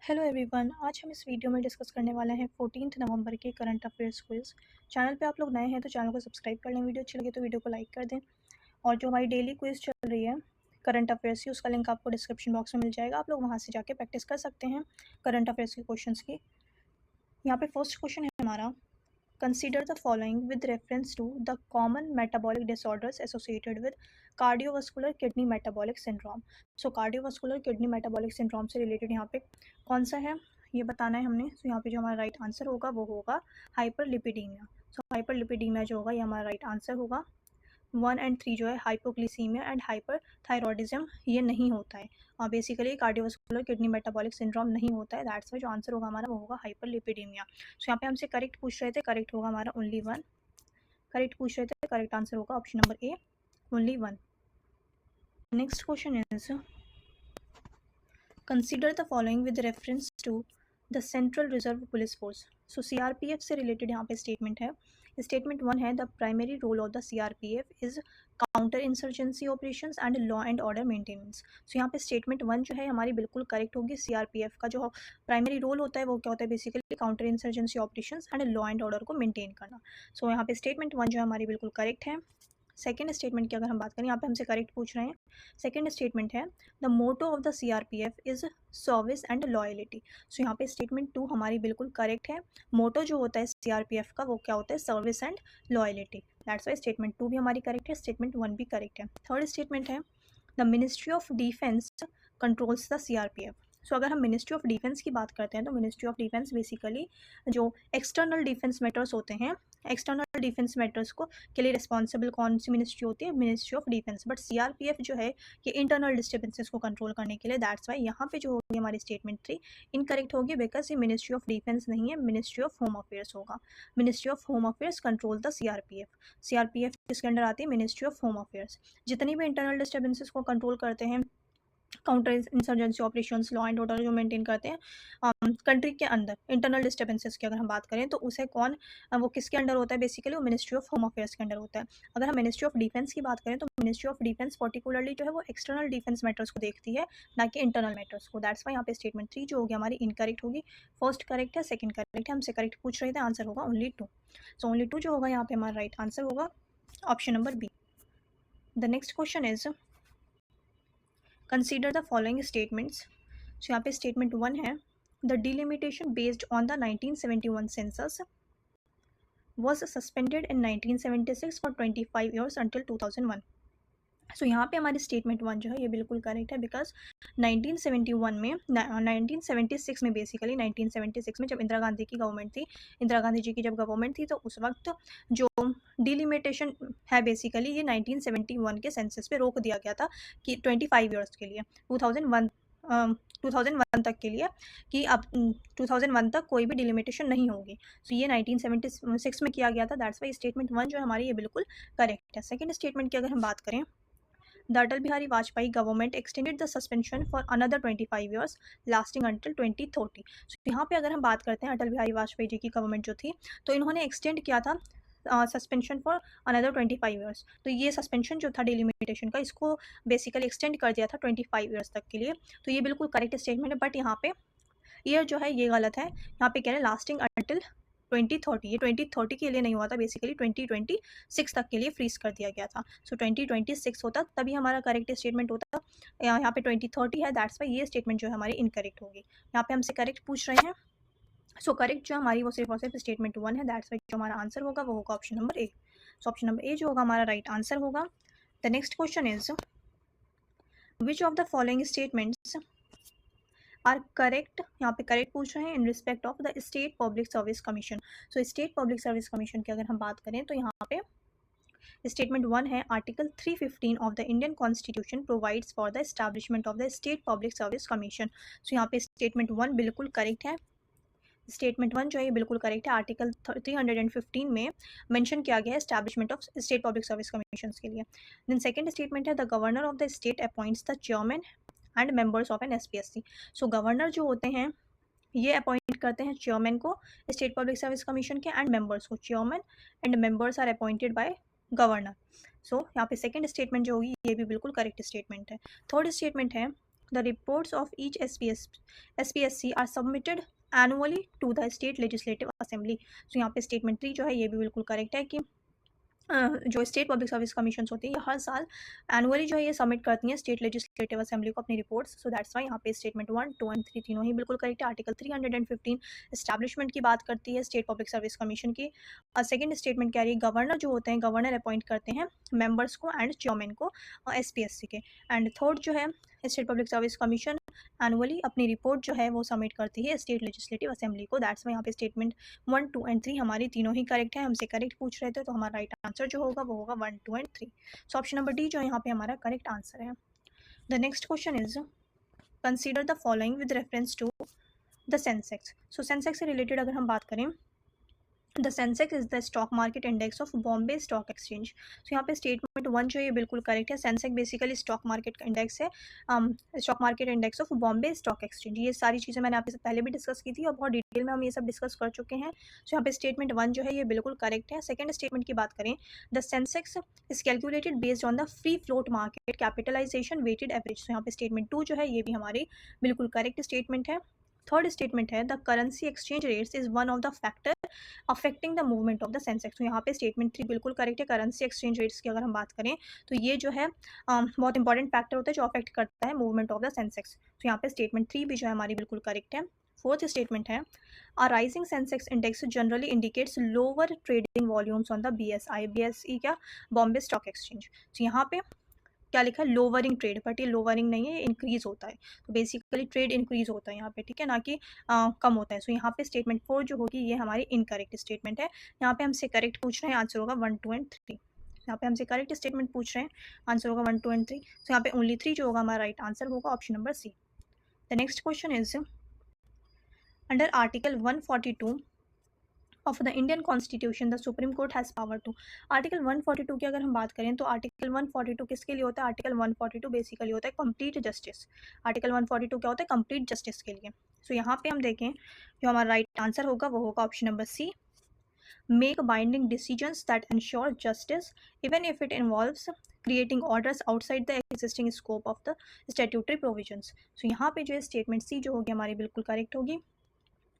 Hello everyone, आज हम इस वीडियो में डिस्कस करने वाले हैं 14 नवंबर के करंट अफेयर्स क्विज। चैनल पे आप लोग नए हैं तो चैनल को सब्सक्राइब कर लें, वीडियो अच्छी लगे तो वीडियो को लाइक कर दें। और जो हमारी डेली क्विज चल रही है करंट अफेयर्स की, उसका लिंक आपको डिस्क्रिप्शन बॉक्स में मिल जाएगा, आप लोग वहाँ से जाके प्रैक्टिस कर सकते हैं करंट अफेयर्स के क्वेश्चन की। यहाँ पे फर्स्ट क्वेश्चन है हमारा, consider the following with reference to the common metabolic disorders associated with cardiovascular kidney metabolic syndrome. So cardiovascular kidney metabolic syndrome से रिलेटेड यहाँ पे कौन सा है ये बताना है हमने। सो यहाँ पे जो हमारा राइट आंसर होगा वो होगा हाइपरलिपिडीमिया। सो हाइपरलिपिडीमिया जो होगा ये हमारा राइट आंसर होगा। 1 एंड 3 जो है हाइपोग्लिसीमिया एंड हाइपरथायरॉयडिज्म ये नहीं होता है, और basically cardiovascular kidney metabolic syndrome नहीं होता है। दैट्स वाई जो आंसर होगा हमारा वो होगा हाइपरलिपिडीमिया। सो यहाँ पे हमसे करेक्ट पूछ रहे थे, करेक्ट होगा हमारा ओनली 1। करेक्ट पूछ रहे थे, करेक्ट आंसर होगा option number A, only 1। Next question is, consider the following with reference to the central reserve police force. So CRPF से रिलेटेड यहाँ पे स्टेटमेंट है। स्टेटमेंट 1 है, the primary role of the CRPF is counter insurgency operations and law and order maintenance. So यहाँ पे statement 1 जो है हमारी बिल्कुल करेक्ट होगी। सीआरपीएफ का जो प्राइमरी रोल होता है वो क्या होता है, basically counter insurgency operations and law and order को मेंटेन करना। सो यहाँ पे स्टेटमेंट 1 जो है हमारी बिल्कुल करेक्ट है। सेकेंड स्टेटमेंट की अगर हम बात करें, यहाँ पे हमसे करेक्ट पूछ रहे हैं। सेकेंड स्टेटमेंट है, the motto of the CRPF is service and loyalty. So यहाँ पे स्टेटमेंट 2 हमारी बिल्कुल करेक्ट है। मोटो जो होता है सीआरपीएफ का वो क्या होता है, service and loyalty. That's why statement 2 भी हमारी करेक्ट है, स्टेटमेंट 1 भी करेक्ट है। थर्ड स्टेटमेंट है, the Ministry of Defence controls the CRPF. So अगर हम मिनिस्ट्री ऑफ डिफेंस की बात करते हैं तो मिनिस्ट्री ऑफ डिफेंस बेसिकली जो एक्सटर्नल डिफेंस मैटर्स होते हैं, एक्सटर्नल डिफेंस मैटर्स को के लिए रिस्पॉन्सिबल कौन सी मिनिस्ट्री होती है, ministry of defence. But CRPF जो है ये इंटरनल डिस्टर्बेंसेस को कंट्रोल करने के लिए। दैट्स वाई यहाँ पे जो होगी हमारी स्टेटमेंट 3 इनकरेक्ट होगी, बिकॉज ये मिनिस्ट्री ऑफ डिफेंस नहीं है, मिनिस्ट्री ऑफ होम अफेयर्स होगा। Ministry of home affairs control the CRPF. CRPF किसके अंडर आती है, मिनिस्ट्री ऑफ होम अफेयर्स। जितनी भी इंटरनल डिस्टर्बेंसेस को कंट्रोल करते हैं, counter insurgency operations, law and order जो मेंटेन करते हैं कंट्री के अंदर, इंटरनल डिस्टर्बेंसेस की अगर हम बात करें तो उसे कौन वो किसके अंडर होता है, बेसिकली वो मिनिस्ट्री ऑफ होम अफेयर्स के अंडर होता है। अगर हम मिनिस्ट्री ऑफ डिफेंस की बात करें तो मिनिस्ट्री ऑफ डिफेंस पर्टिकुलरली जो है वो एक्सटर्नल डिफेंस मैटर्स को देखती है, ना कि इंटरनल मैटर्स को। दैट्स वाई यहाँ पे स्टेटमेंट 3 जो होगी हमारी इनकरेक्ट होगी। फर्स्ट करेक्ट है, सेकंड करेक्ट है, हमसे करेक्ट पूछ रहे थे, आंसर होगा ओनली 2। सो ओनली 2 जो होगा यहाँ पे हमारा राइट आंसर होगा option number B. The next question is, consider the following statements. So यहाँ पे स्टेटमेंट 1 है, the delimitation based on the 1971 census was suspended in 1976 for 25 years until 2001। So यहाँ पे हमारी स्टेटमेंट 1 जो है ये बिल्कुल करेक्ट है, बिकॉज 1971 में 1976 में बेसिकली 1976 में जब इंदिरा गांधी की गवर्नमेंट थी, इंदिरा गांधी जी की जब गवर्नमेंट थी तो उस वक्त जो डिलिमिटेशन है बेसिकली ये 1971 के सेंसस पे रोक दिया गया था कि 25 ईयर्स के लिए, 2001 तक के लिए, कि अब 2001 तक कोई भी डिलिमिटेशन नहीं होगी। सो ये 1976 में किया गया था। दैट्स वाई स्टेटमेंट 1 जो है हमारी ये बिल्कुल करेक्ट है। सेकेंड स्टेटमेंट की अगर हम बात करें, the Atal Bihari Vajpayee government extended the suspension for another 25 years lasting until 2030। सो यहाँ पे अगर हम बात करते हैं अटल बिहारी वाजपेयी जी की गवर्नमेंट जो थी तो इन्होंने एक्सटेंड किया था सस्पेंशन फॉर अनदर 25 ईयर्स। तो ये सस्पेंशन जो था डिलिमिटेशन का, इसको बेसिकली एक्सटेंड कर दिया था 25 ईयर्स तक के लिए। तो ये बिल्कुल करेक्ट स्टेटमेंट है, बट यहाँ पे ईयर जो है ये गलत है। यहाँ पे कह रहे हैं लास्टिंग अंटिल 2030, ये 2030 के लिए नहीं हुआ था, बेसिकली 2026 तक के लिए फ्रीज कर दिया गया था। सो 2026 होता तभी हमारा करेक्ट स्टेटमेंट होता, यहाँ पे 2030 है। दैट्स वाई ये स्टेटमेंट जो है हमारी इनकरेक्ट होगी। यहाँ पे हमसे करेक्ट पूछ रहे हैं, सो करेक्ट जो हमारी वो सिर्फ और सिर्फ स्टेटमेंट 1 है। दैट्स वाई जो हमारा आंसर होगा वो होगा option number A. So option number A जो होगा हमारा राइट आंसर होगा। The next question is, which of the following statements are correct. यहाँ पे करेक्ट पूछ रहे हैं in respect of the state public service commission. So state public service commission की अगर हम बात करें तो यहाँ पे स्टेटमेंट 1 है, article 315 of the Indian constitution provides for the establishment of the state public service commission. So यहाँ पे स्टेटमेंट 1 बिल्कुल करेक्ट है। स्टेटमेंट 1 जो है ये बिल्कुल करेक्ट है। आर्टिकल 315 में मेंशन किया गया है establishment of state public service commission के लिए। देन सेकंड स्टेटमेंट है, the governor of the state appoints the chairman and members of an SPSC. So governor जो होते हैं ये अपॉइंट करते हैं चेयरमैन को स्टेट पब्लिक सर्विस कमीशन के, एंड मेंबर्स को। Chairman and members are appointed by governor. So यहाँ पे सेकंड स्टेटमेंट जो होगी ये भी बिल्कुल करेक्ट स्टेटमेंट है। थर्ड स्टेटमेंट है, The reports of each SPSC are submitted annually to the state legislative assembly. So यहाँ पे स्टेटमेंट 3 जो है ये भी बिल्कुल करेक्ट है कि जो स्टेट पब्लिक सर्विस कमीशन होती है ये हर साल एनुअली जो है ये सबमिट करती हैं स्टेट लेजिस्लेटिव असेंबली को अपनी रिपोर्ट्स. सो दैट्स वाई यहाँ पे स्टेटमेंट 1, 2 एंड 3 तीनों ही बिल्कुल करेक्ट है. आर्टिकल 315 एस्टैब्लिशमेंट की बात करती है स्टेट पब्लिक सर्विस कमीशन की. सेकंड स्टेटमेंट कह रही है गवर्नर जो होते हैं गवर्नर अपॉइंट करते हैं मेंबर्स को एंड चेयरमैन को SPSC के. एंड थर्ड जो है state public service commission annually अपनी रिपोर्ट जो है वो सबमिट करती है स्टेट लेजिस्लेटिव असेंबली को. दैट्स वाई यहाँ पे स्टेटमेंट 1, 2 एंड 3 हमारी तीनों ही करेक्ट है. हमसे करेक्ट पूछ रहे थे तो हमारा राइट आंसर जो होगा वो होगा 1, 2 and 3. So option number D जो यहाँ पे हमारा करेक्ट आंसर है. The next question is consider the following with reference to the Sensex. So Sensex से रिलेटेड अगर हम बात करें the Sensex is the stock market index of Bombay stock exchange. तो यहाँ पे स्टेटमेंट 1 जो ये बिल्कुल करेक्ट है. सेंसेक्स बेसिकली स्टॉक मार्केट का इंडेक्स है, stock market index of Bombay stock exchange. ये सारी चीज़ें मैंने आपके साथ पहले भी डिस्कस की थी और बहुत डिटेल में हम ये सब डिस्कस कर चुके हैं. तो यहाँ पे स्टेटमेंट 1 जो है ये बिल्कुल करेक्ट है. सेकंड स्टेटमेंट की बात करें the Sensex is calculated based on the free float market capitalisation weighted average. तो यहाँ पे स्टेटमेंट 2 जो है ये भी हमारी बिल्कुल करेक्ट स्टेटमेंट है. थर्ड स्टेटमेंट है the currency exchange rates is one of the factor affecting the movement of the Sensex. तो यहाँ पे स्टेटमेंट 3 बिल्कुल करेक्ट है. करेंसी एक्सचेंज रेट्स की अगर हम बात करें तो ये जो है बहुत इंपॉर्टेंट फैक्टर होता है जो अफेक्ट करता है मूवमेंट ऑफ द सेंसेक्स. तो यहाँ पे स्टेटमेंट 3 भी जो है हमारी बिल्कुल करेक्ट है. फोर्थ स्टेटमेंट है a rising Sensex index generally indicates lower trading volumes on the BSE क्या बॉम्बे स्टॉक एक्सचेंज. तो यहाँ पे क्या लिखा है लोअरिंग ट्रेड, बट ये लोअरिंग नहीं है, ये इंक्रीज होता है. तो बेसिकली ट्रेड इंक्रीज होता है यहाँ पे, ठीक है, ना कि कम होता है. सो यहाँ पे स्टेटमेंट 4 जो होगी ये हमारी इनकरेक्ट स्टेटमेंट है. यहाँ पे हमसे करेक्ट पूछ रहे हैं, आंसर होगा 1, 2 एंड 3. यहाँ पे हमसे करेक्ट स्टेटमेंट पूछ रहे हैं, आंसर होगा 1, 2 एंड 3. तो यहाँ पे ओनली 3 जो होगा हमारा राइट आंसर होगा option number C. The next question is under article 142 of the Indian constitution the supreme court has power to. Article 142 की अगर हम बात करें तो आर्टिकल 142 किसके लिए होता है? आर्टिकल 142 बेसिकली होता है कंप्लीट जस्टिस. आर्टिकल 142 क्या होता है? कंप्लीट जस्टिस के लिए. सो यहाँ पे हम देखें जो हमारा राइट आंसर होगा वो होगा option number C. Make binding decisions that ensure justice even if it involves creating orders outside the existing scope of the statutory provisions. So यहाँ पे जो है स्टेटमेंट सी जो होगी हमारी बिल्कुल करेक्ट होगी.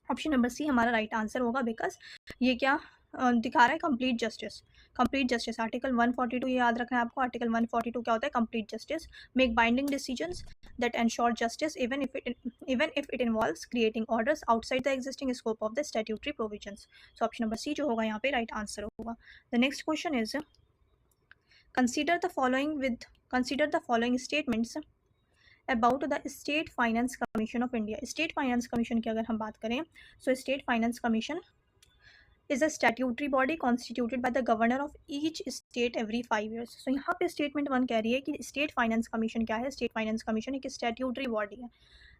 ऑप्शन नंबर सी हमारा राइट आंसर होगा बिकॉज ये क्या दिखा रहा है complete justice. Complete justice article 142 ये याद रखना है आपको. आर्टिकल 142 क्या होता है? Complete justice. Make binding decisions that ensure justice even if it involves creating orders outside the existing scope of the statutory provisions. So option number C जो होगा यहाँ पे राइट आंसर होगा. The next question is consider the following statements about the state finance commission of India. State finance commission की अगर हम बात करें so state finance commission is a statutory body constituted by the governor of each state every 5 years. सो यहाँ पे statement 1 कह रही है कि स्टेट फाइनेंस कमीशन क्या है? स्टेट फाइनेंस कमीशन एक स्टैट्यूटरी बॉडी है.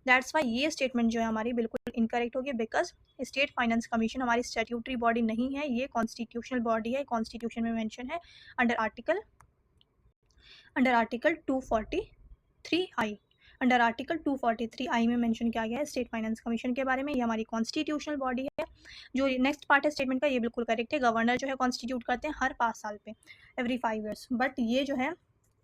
दैट्स वाई ये स्टेटमेंट जो है हमारी बिल्कुल इनकरेक्ट होगी बिकॉज स्टेट फाइनेंस कमीशन हमारी स्टैट्यूटरी बॉडी नहीं है, ये कॉन्स्टिट्यूशनल बॉडी है. कॉन्स्टिट्यूशन में मेंशन है under article 243I. Under article 243I में मेंशन किया गया है स्टेट फाइनेंस कमीशन के बारे में. ये हमारी कॉन्स्टिट्यूशनल बॉडी है. जो नेक्स्ट पार्ट है स्टेटमेंट का ये बिल्कुल करेक्ट है. गवर्नर जो है कॉन्स्टिट्यूट करते हैं हर 5 साल पे एवरी 5 years. बट ये जो है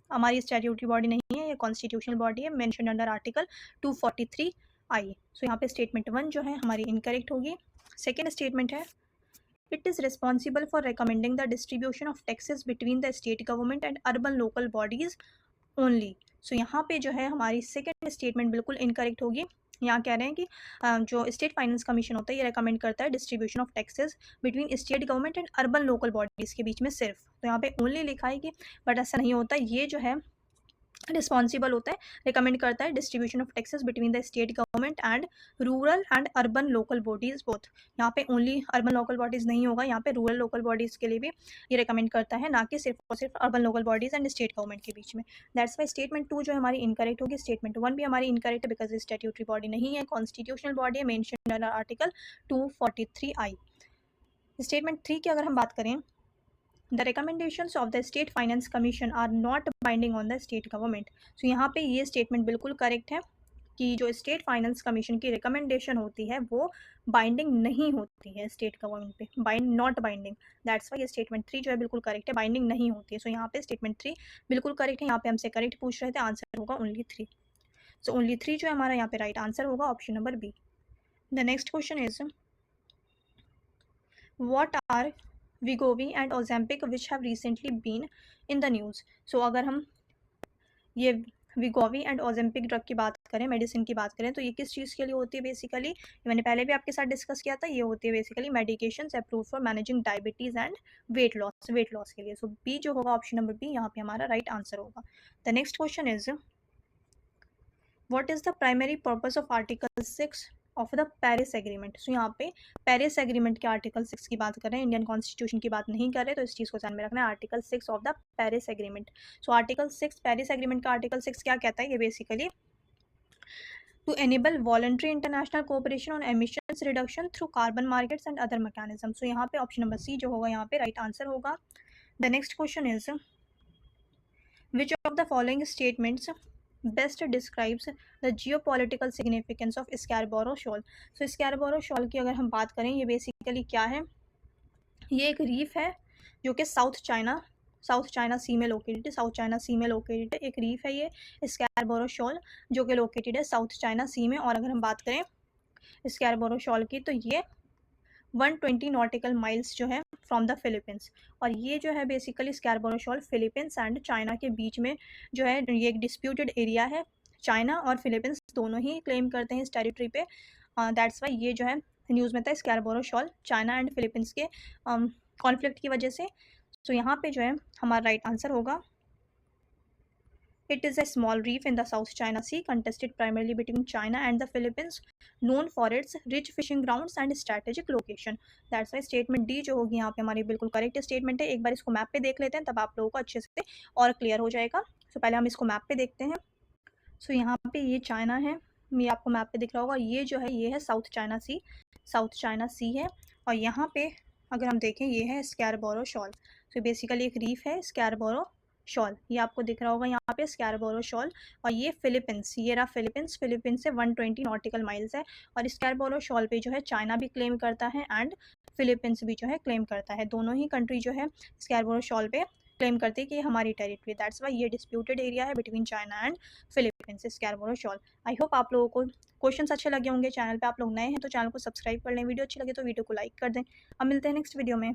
हमारी स्टैट्यूटरी बॉडी नहीं है, ये कॉन्स्टिट्यूशनल बॉडी है mention under article 243I. So यहाँ पे स्टेटमेंट 1 जो है हमारी इनकरेक्ट होगी. सेकेंड स्टेटमेंट है it is responsible for recommending the distribution of taxes between the state government and urban local bodies only. So यहाँ पे जो है हमारी सेकेंड स्टेटमेंट बिल्कुल इनकरेक्ट होगी. यहाँ कह रहे हैं कि जो स्टेट फाइनेंस कमीशन होता है ये रेकमेंड करता है distribution of taxes between state government and urban local bodies के बीच में सिर्फ. तो यहाँ पे ओनली लिखा है कि बट ऐसा नहीं होता. ये जो है रिस्पॉन्सिबल होता है, रिकमेंड करता है distribution of taxes between the state government and rural and urban local bodies both. यहाँ पे ओनली अर्बन लोकल बॉडीज़ नहीं होगा, यहाँ पे रूरल लोकल बॉडीज़ के लिए भी ये रिकमेंड करता है, ना कि सिर्फ और सिर्फ urban local bodies and state government के बीच में. दैट्स वाई स्टेटमेंट 2 जो हमारी इनकरेक्ट होगी. स्टेटमेंट 1 भी हमारी इनकरेक्ट है बिकॉज स्टैट्यूटरी बॉडी नहीं है, कॉन्स्टिट्यूशनल बॉडी है mention under article 243I. Statement 3 की अगर हम बात करें The recommendations of the State Finance Commission are not binding on the state government. So यहाँ पे ये स्टेटमेंट बिल्कुल करेक्ट है कि जो स्टेट फाइनेंस कमीशन की रिकमेंडेशन होती है वो बाइंडिंग नहीं होती है स्टेट गवर्नमेंट पे, नॉट बाइंडिंग. दैट्स वाई ये स्टेटमेंट 3 जो है बिल्कुल करेक्ट है, बाइंडिंग नहीं होती है. सो यहाँ पे स्टेटमेंट 3 बिल्कुल करेक्ट है. यहाँ पे हमसे करेक्ट पूछ रहे थे, आंसर होगा ओनली 3. सो ओनली 3 जो है हमारा यहाँ पे राइट आंसर होगा option number B. The next question is what are Wegovy and Ozempic which have recently been in the news? So अगर हम ये विगोवी एंड ओजेम्पिक ड्रग की बात करें, मेडिसिन की बात करें, तो ये किस चीज़ के लिए होती है बेसिकली, मैंने पहले भी आपके साथ डिस्कस किया था, ये होती है basically medications approve for managing diabetes and weight loss के लिए। सो बी जो होगा ऑप्शन नंबर बी यहाँ पे हमारा राइट आंसर होगा। The next question is what is the primary purpose of article 6 of the Paris agreement? So यहाँ पे पेरिस एग्रीमेंट के आर्टिकल 6 की बात कर रहे हैं, इंडियन कॉन्स्टिट्यूशन की बात नहीं कर रहे, तो इस चीज़ को ध्यान में रखना है, article 6 of the Paris agreement. So article 6 Paris agreement का आर्टिकल 6 क्या कहता है? ये basically to enable voluntary international cooperation on emissions reduction through carbon markets and other mechanism. So यहाँ पे ऑप्शन नंबर सी जो होगा यहाँ पे राइट आंसर होगा। The next question is which of the following statements best describes the geopolitical significance of Scarborough Shoal? So Scarborough shawl की अगर हम बात करें, ये बेसिकली क्या है, ये एक रीफ है जो कि साउथ चाइना सी में लोकेटेड है, साउथ चाइना सी में लोकेटेड है, एक रीफ है ये स्कैरबोरो शॉल जो कि लोकेटेड है साउथ चाइना सी में। और अगर हम बात करें स्कैरबोरो शॉल की, तो ये 120 नॉटिकल माइल्स जो है फ्रॉम द फिलीपींस, और ये जो है basically Scarborough Shoal Philippines and China के बीच में जो है ये एक डिस्प्यूटेड एरिया है। चाइना और फिलीपींस दोनों ही क्लेम करते हैं इस टेरिटरी पे, दैट्स वाई ये जो है न्यूज़ में था स्कैरबोरो शॉल चाइना एंड फिलीपींस के कॉन्फ्लिक्ट की वजह से। सो यहाँ पे जो है हमारा राइट आंसर होगा It is a small reef in the South China Sea, contested primarily between China and the Philippines, known for its rich fishing grounds and strategic location. That's why statement D जो होगी यहाँ पे हमारी बिल्कुल correct statement है। एक बार इसको map पे देख लेते हैं, तब आप लोगों को अच्छे से और क्लियर हो जाएगा। सो पहले हम इसको मैप पे देखते हैं। सो यहाँ पे ये चाइना है, ये आपको मैप पे दिख रहा होगा, ये जो है ये है साउथ चाइना सी है, और यहाँ पे अगर हम देखें ये है स्कैरबोरो शॉल। सो बेसिकली एक रीफ है स्कैरबोरो शॉल, ये आपको दिख रहा होगा यहाँ पे स्कैरबोरो शॉल, और ये फिलीपींस, ये रहा फिलीपींस से 120 नॉटिकल माइल्स है, और स्कैरबोरो शॉल पे जो है चाइना भी क्लेम करता है एंड फिलीपींस भी जो है क्लेम करता है, दोनों ही कंट्री जो है स्कैरबोरो शॉल पे क्लेम करते हैं कि ये हमारी टेरिटरी, दैट्स वाई ये डिस्प्यूटेड एरिया है between China and Philippines Scarborough Shoal. I hope आप लोगों को क्वेश्चंस अच्छे लगे होंगे। चैनल पे आप लोग नए हैं तो चैनल को सब्सक्राइब कर लें, वीडियो अच्छी लगे तो वीडियो को लाइक कर दें। अब मिलते हैं नेक्स्ट वीडियो में।